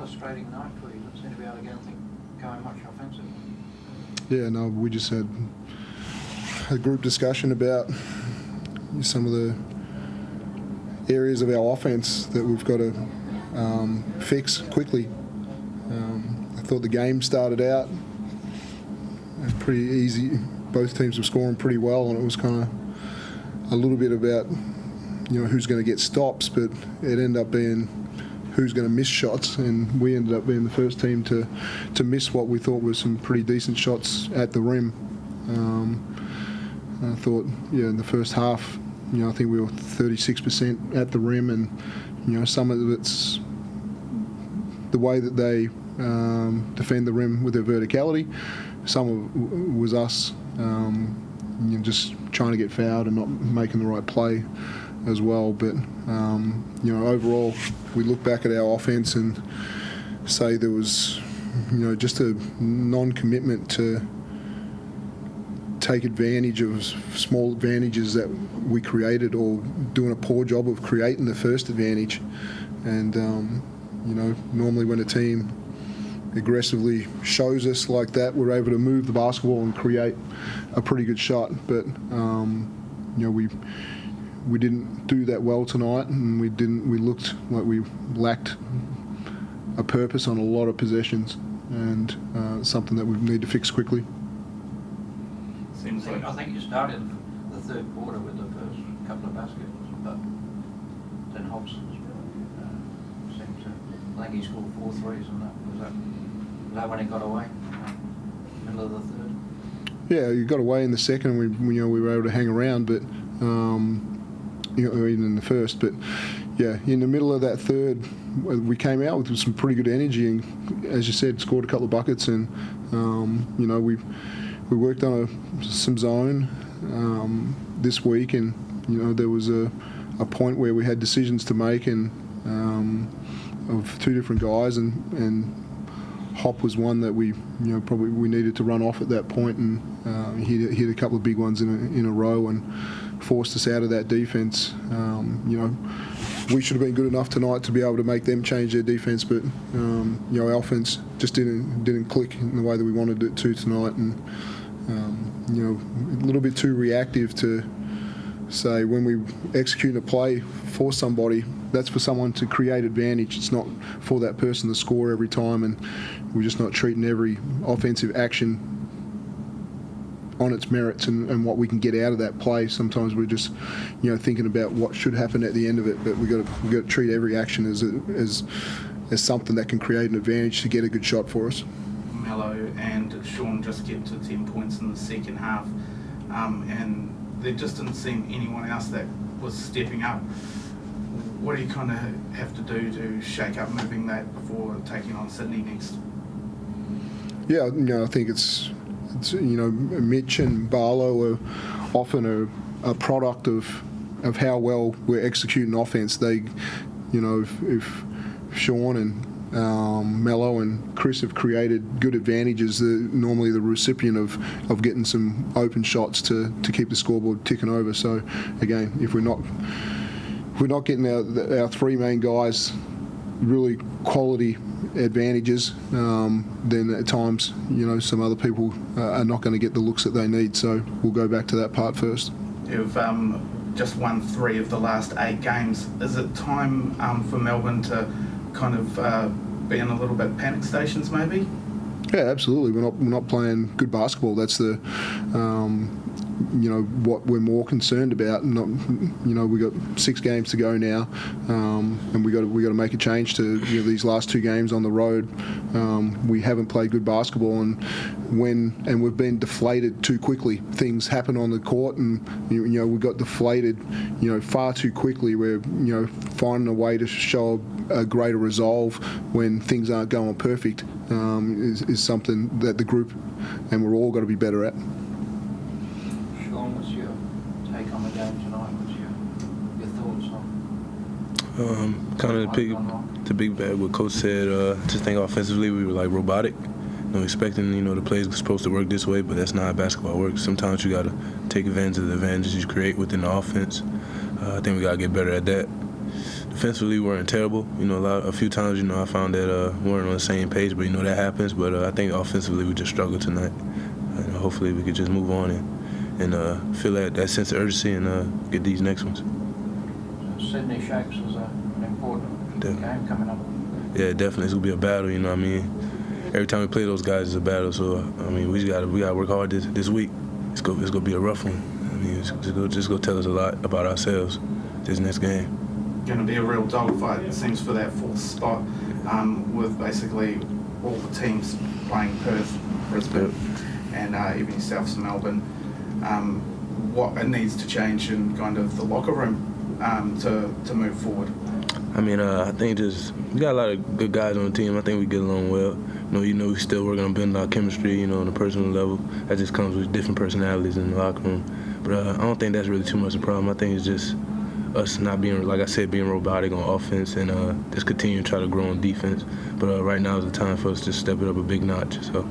frustrating night for you. You didn't seem to be able to get anything going much offensively. Yeah, no, we just had a group discussion about some of the areas of our offence that we've got to fix quickly. I thought the game started out pretty easy. Both teams were scoring pretty well, and it was kind of a little bit about who's going to get stops, but it ended up being who's going to miss shots, and we ended up being the first team to miss what we thought were some pretty decent shots at the rim. I thought, in the first half, I think we were 36% at the rim, and some of it's the way that they defend the rim with their verticality. Some of it was us just trying to get fouled and not making the right play as well. But overall, we look back at our offence and say there was just a non-commitment to take advantage of small advantages that we created, or doing a poor job of creating the first advantage. And normally when a team aggressively shows us like that, we're able to move the basketball and create a pretty good shot. But we didn't do that well tonight, and we looked like we lacked a purpose on a lot of possessions, and something that we need to fix quickly. I think you started the third quarter with the first couple of baskets, but then Hobson seemed to. I think he scored 4 threes, and was that when he got away? Middle of the third. Yeah, he got away in the second. We were able to hang around, but even in the first. But yeah, in the middle of that third, we came out with some pretty good energy, and as you said, scored a couple of buckets, and we worked on some zone this week, and there was a point where we had decisions to make, and of 2 different guys, and Hop was one that we probably we needed to run off at that point, and he hit a couple of big ones in a row and forced us out of that defence. We should have been good enough tonight to be able to make them change their defence, but our offence just didn't click in the way that we wanted it to tonight, and a little bit too reactive to say when we execute a play for somebody, that's for someone to create advantage. It's not for that person to score every time, and we're just not treating every offensive action on its merits and what we can get out of that play. Sometimes we're just thinking about what should happen at the end of it, but we got to treat every action as something that can create an advantage to get a good shot for us. Mello and Sean just get to 10 points in the second half, and there just didn't seem anyone else that was stepping up. What do you kind of have to do to shake up moving that before taking on Sydney next? Yeah, I think it's Mitch and Barlow are often a product of how well we're executing offense. They, if Sean and Mello and Chris have created good advantages, they're normally the recipient of getting some open shots to keep the scoreboard ticking over. So again, if we're not getting our 3 main guys really quality advantages, then at times some other people are not going to get the looks that they need. So we'll go back to that part first. You've just won 3 of the last 8 games. Is it time for Melbourne to kind of be in a little bit panic stations maybe? Yeah, absolutely. We're not playing good basketball. That's the what we're more concerned about. We got 6 games to go now, and we got to make a change to these last 2 games on the road. We haven't played good basketball, and we've been deflated too quickly. Things happen on the court, and we got deflated far too quickly. We're finding a way to show a greater resolve when things aren't going perfect is something that the group and we're all got to be better at. Sean, what's your take on the game tonight? What's your thoughts on? Kind of to big bag what Coach said. Just think offensively we were like robotic. Expecting the plays were supposed to work this way, but that's not how basketball works. Sometimes you got to take advantage of the advantages you create within the offense. I think we got to get better at that. defensively we weren't terrible. You know, a few times, you know, I found that we weren't on the same page, but you know that happens. But I think offensively we just struggled tonight. Hopefully we could just move on and feel that sense of urgency and get these next ones. So Sydney Shakes is an important game coming up. Yeah, definitely. It's gonna be a battle. You know what I mean? Every time we play those guys, it's a battle. So I mean, we gotta work hard this week. It's gonna be a rough one. I mean, it's just gonna tell us a lot about ourselves this next game. Going to be a real dogfight, it seems, for that fourth spot, with basically all the teams playing Perth, Brisbane, and even yourselves, Melbourne. What it needs to change in kind of the locker room to move forward. I mean, I think we got a lot of good guys on the team. I think we get along well. You know, we still working on building our chemistry, you know, on a personal level. That just comes with different personalities in the locker room. But I don't think that's really too much of a problem. I think it's just us not being, like I said, being robotic on offense and just continue to try to grow on defense. But right now is the time for us to step it up a big notch. So.